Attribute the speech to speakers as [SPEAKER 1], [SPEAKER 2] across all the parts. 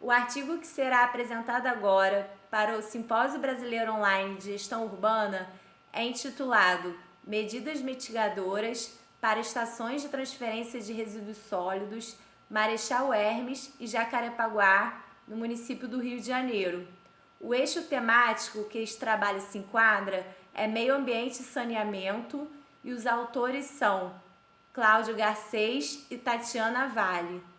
[SPEAKER 1] O artigo que será apresentado agora para o Simpósio Brasileiro Online de Gestão Urbana é intitulado Medidas Mitigadoras para Estações de Transferência de Resíduos Sólidos, Marechal Hermes e Jacarepaguá, no município do Rio de Janeiro. O eixo temático que este trabalho se enquadra é Meio Ambiente e Saneamento, e os autores são Cláudio Garcês e Tatiana Vale.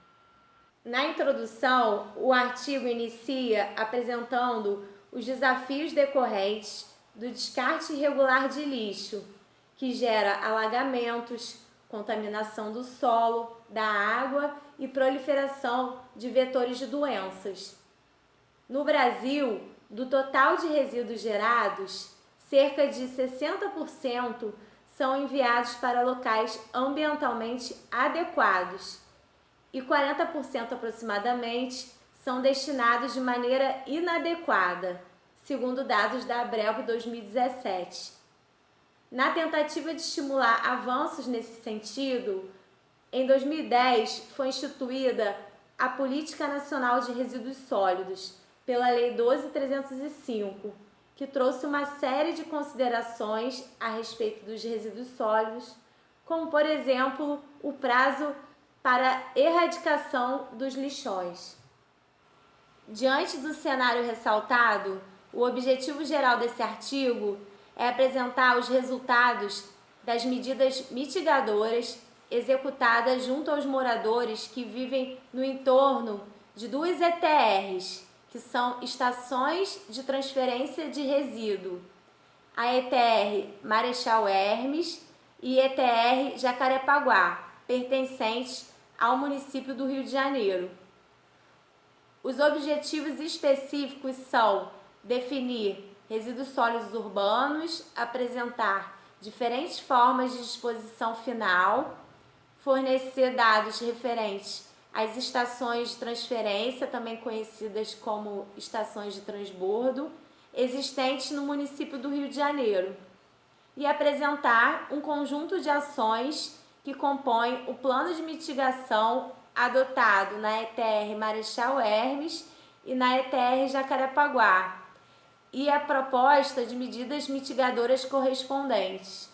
[SPEAKER 1] Na introdução, o artigo inicia apresentando os desafios decorrentes do descarte irregular de lixo, que gera alagamentos, contaminação do solo, da água e proliferação de vetores de doenças. No Brasil, do total de resíduos gerados, cerca de 60% são enviados para locais ambientalmente adequados e 40% aproximadamente são destinados de maneira inadequada, segundo dados da Abrelv 2017. Na tentativa de estimular avanços nesse sentido, em 2010 foi instituída a Política Nacional de Resíduos Sólidos, pela Lei 12.305, que trouxe uma série de considerações a respeito dos resíduos sólidos, como, por exemplo, o prazo para erradicação dos lixões. Diante do cenário ressaltado, o objetivo geral desse artigo é apresentar os resultados das medidas mitigadoras executadas junto aos moradores que vivem no entorno de duas ETRs, que são Estações de Transferência de Resíduo, a ETR Marechal Hermes e ETR Jacarepaguá, pertencentes ao município do Rio de Janeiro. Os objetivos específicos são definir resíduos sólidos urbanos, apresentar diferentes formas de disposição final, fornecer dados referentes às estações de transferência, também conhecidas como estações de transbordo, existentes no município do Rio de Janeiro, e apresentar um conjunto de ações que compõem o plano de mitigação adotado na ETR Marechal Hermes e na ETR Jacarepaguá, e a proposta de medidas mitigadoras correspondentes.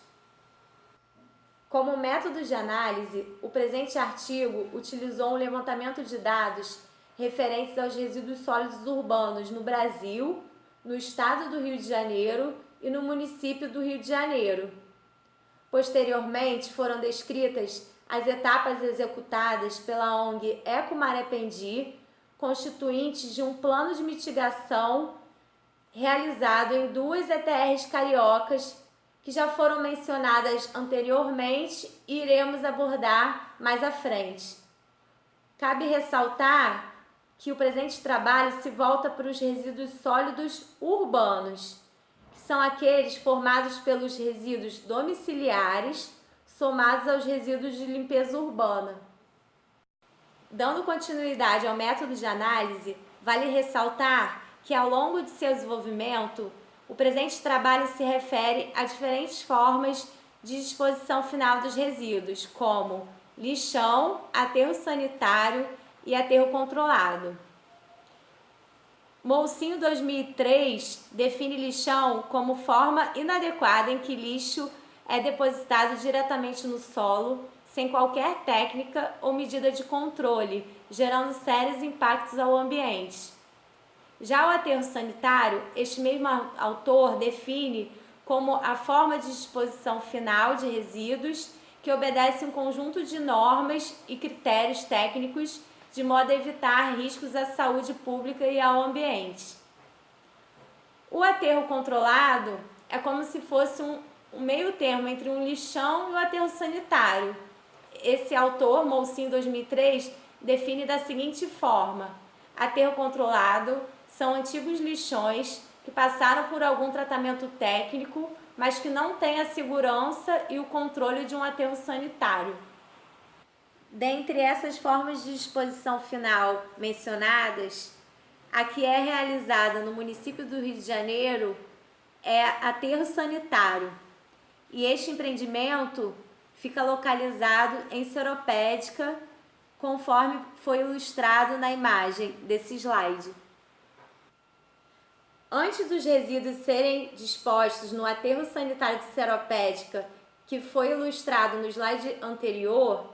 [SPEAKER 1] Como método de análise, o presente artigo utilizou um levantamento de dados referentes aos resíduos sólidos urbanos no Brasil, no estado do Rio de Janeiro e no município do Rio de Janeiro. Posteriormente, foram descritas as etapas executadas pela ONG Ecomarependi, constituintes de um plano de mitigação realizado em duas ETRs cariocas que já foram mencionadas anteriormente e iremos abordar mais à frente. Cabe ressaltar que o presente trabalho se volta para os resíduos sólidos urbanos, que são aqueles formados pelos resíduos domiciliares somados aos resíduos de limpeza urbana. Dando continuidade ao método de análise, vale ressaltar que ao longo de seu desenvolvimento, o presente trabalho se refere a diferentes formas de disposição final dos resíduos, como lixão, aterro sanitário e aterro controlado. Molcinho 2003 define lixão como forma inadequada em que lixo é depositado diretamente no solo, sem qualquer técnica ou medida de controle, gerando sérios impactos ao ambiente. Já o aterro sanitário, este mesmo autor define como a forma de disposição final de resíduos que obedece um conjunto de normas e critérios técnicos de modo a evitar riscos à saúde pública e ao ambiente. O aterro controlado é como se fosse um meio termo entre um lixão e o aterro sanitário. Esse autor, Molcinho 2003, define da seguinte forma: aterro controlado são antigos lixões que passaram por algum tratamento técnico, mas que não têm a segurança e o controle de um aterro sanitário. Dentre essas formas de disposição final mencionadas, a que é realizada no município do Rio de Janeiro é aterro sanitário. E este empreendimento fica localizado em Seropédica, conforme foi ilustrado na imagem desse slide. Antes dos resíduos serem dispostos no aterro sanitário de Seropédica, que foi ilustrado no slide anterior,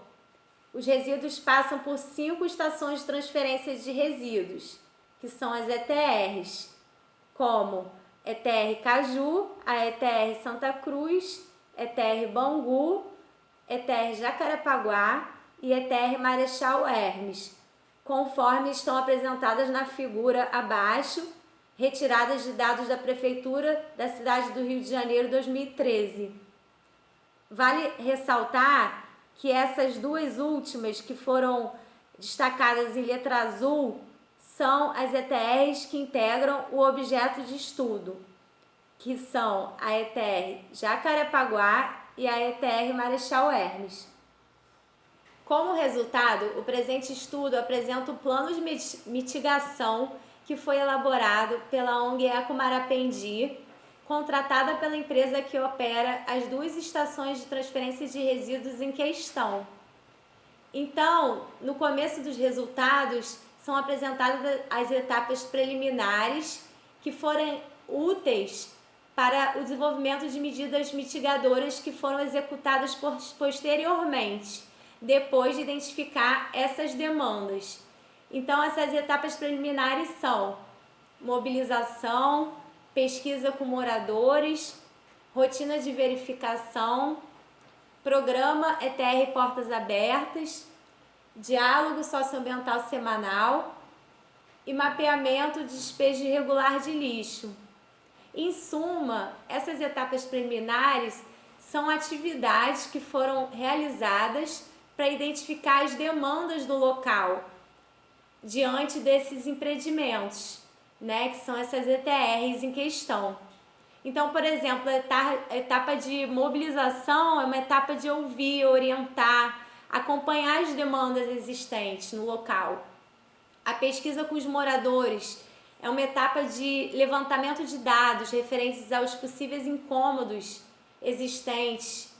[SPEAKER 1] os resíduos passam por 5 estações de transferência de resíduos, que são as ETRs, como ETR Caju, a ETR Santa Cruz, ETR Bangu, ETR Jacarepaguá e ETR Marechal Hermes, conforme estão apresentadas na figura abaixo, retiradas de dados da Prefeitura da cidade do Rio de Janeiro 2013. Vale ressaltar que essas duas últimas que foram destacadas em letra azul são as ETRs que integram o objeto de estudo, que são a ETR Jacarepaguá e a ETR Marechal Hermes. Como resultado, o presente estudo apresenta o plano de mitigação que foi elaborado pela ONG Eco Marapendi, contratada pela empresa que opera as 2 estações de transferência de resíduos em questão. Então, no começo dos resultados, são apresentadas as etapas preliminares que foram úteis para o desenvolvimento de medidas mitigadoras que foram executadas posteriormente, depois de identificar essas demandas. Então, essas etapas preliminares são mobilização, pesquisa com moradores, rotina de verificação, programa ETR Portas Abertas, diálogo socioambiental semanal e mapeamento de despejo irregular de lixo. Em suma, essas etapas preliminares são atividades que foram realizadas para identificar as demandas do local diante desses empreendimentos, né, que são essas ETRs em questão. Então, por exemplo, a etapa de mobilização é uma etapa de ouvir, orientar, acompanhar as demandas existentes no local. A pesquisa com os moradores é uma etapa de levantamento de dados referentes aos possíveis incômodos existentes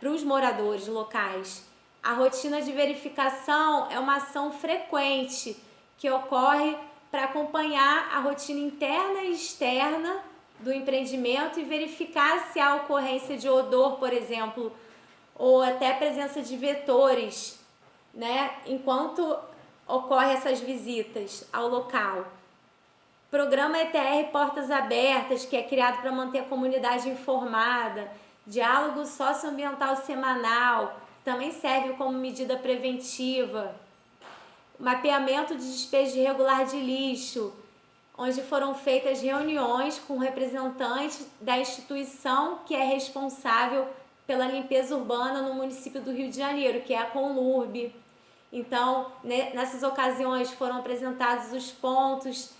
[SPEAKER 1] para os moradores locais. A rotina de verificação é uma ação frequente que ocorre para acompanhar a rotina interna e externa do empreendimento e verificar se há ocorrência de odor, por exemplo, ou até presença de vetores, né, enquanto ocorre essas visitas ao local. Programa ETR Portas Abertas, que é criado para manter a comunidade informada. Diálogo socioambiental semanal, também serve como medida preventiva. Mapeamento de despejo irregular de lixo, onde foram feitas reuniões com representantes da instituição que é responsável pela limpeza urbana no município do Rio de Janeiro, que é a Conlurb. Então, nessas ocasiões foram apresentados os pontos,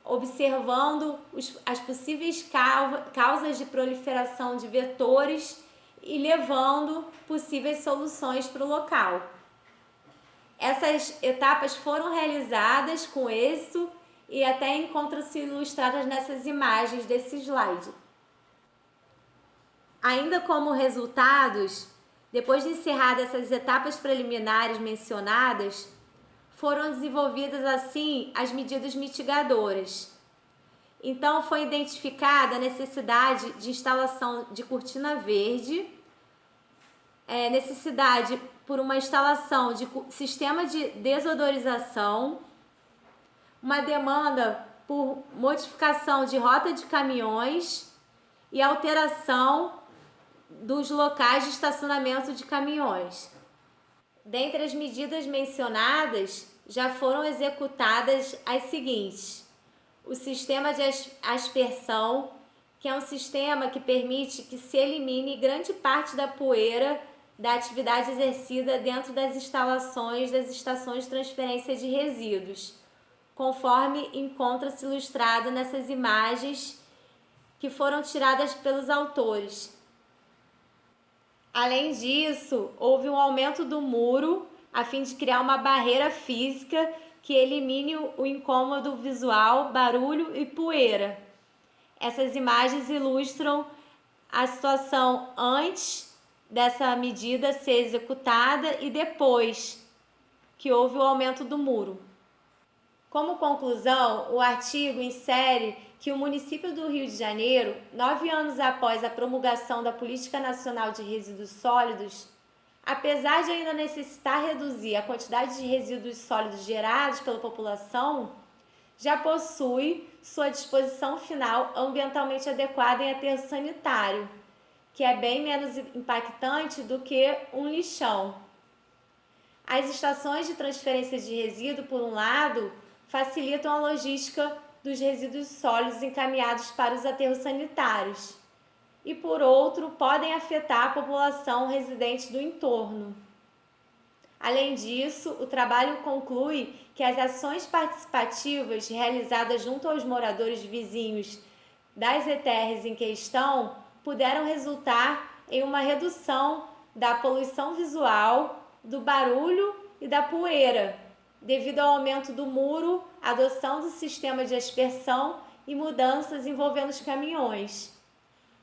[SPEAKER 1] observando as possíveis causas de proliferação de vetores e levando possíveis soluções para o local. Essas etapas foram realizadas com êxito e até encontram-se ilustradas nessas imagens desse slide. Ainda como resultados, depois de encerradas essas etapas preliminares mencionadas, foram desenvolvidas assim as medidas mitigadoras. Então foi identificada a necessidade de instalação de cortina verde, necessidade por uma instalação de sistema de desodorização, uma demanda por modificação de rota de caminhões e alteração dos locais de estacionamento de caminhões. Dentre as medidas mencionadas, já foram executadas as seguintes: o sistema de aspersão, que é um sistema que permite que se elimine grande parte da poeira da atividade exercida dentro das instalações das estações de transferência de resíduos, conforme encontra-se ilustrado nessas imagens que foram tiradas pelos autores. Além disso, houve um aumento do muro a fim de criar uma barreira física que elimine o incômodo visual, barulho e poeira. Essas imagens ilustram a situação antes dessa medida ser executada e depois, que houve o aumento do muro. Como conclusão, o artigo insere que o município do Rio de Janeiro, 9 anos após a promulgação da Política Nacional de Resíduos Sólidos, apesar de ainda necessitar reduzir a quantidade de resíduos sólidos gerados pela população, já possui sua disposição final ambientalmente adequada em aterro sanitário, que é bem menos impactante do que um lixão. As estações de transferência de resíduo, por um lado, facilitam a logística dos resíduos sólidos encaminhados para os aterros sanitários e, por outro, podem afetar a população residente do entorno. Além disso, o trabalho conclui que as ações participativas realizadas junto aos moradores vizinhos das ETRs em questão puderam resultar em uma redução da poluição visual, do barulho e da poeira, devido ao aumento do muro, adoção do sistema de aspersão e mudanças envolvendo os caminhões.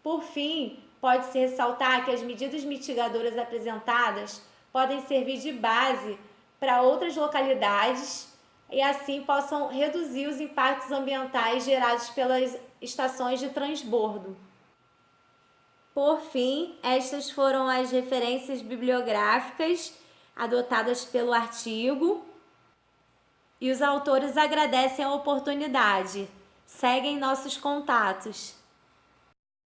[SPEAKER 1] Por fim, pode-se ressaltar que as medidas mitigadoras apresentadas podem servir de base para outras localidades e assim possam reduzir os impactos ambientais gerados pelas estações de transbordo. Por fim, estas foram as referências bibliográficas adotadas pelo artigo e os autores agradecem a oportunidade. Seguem nossos contatos.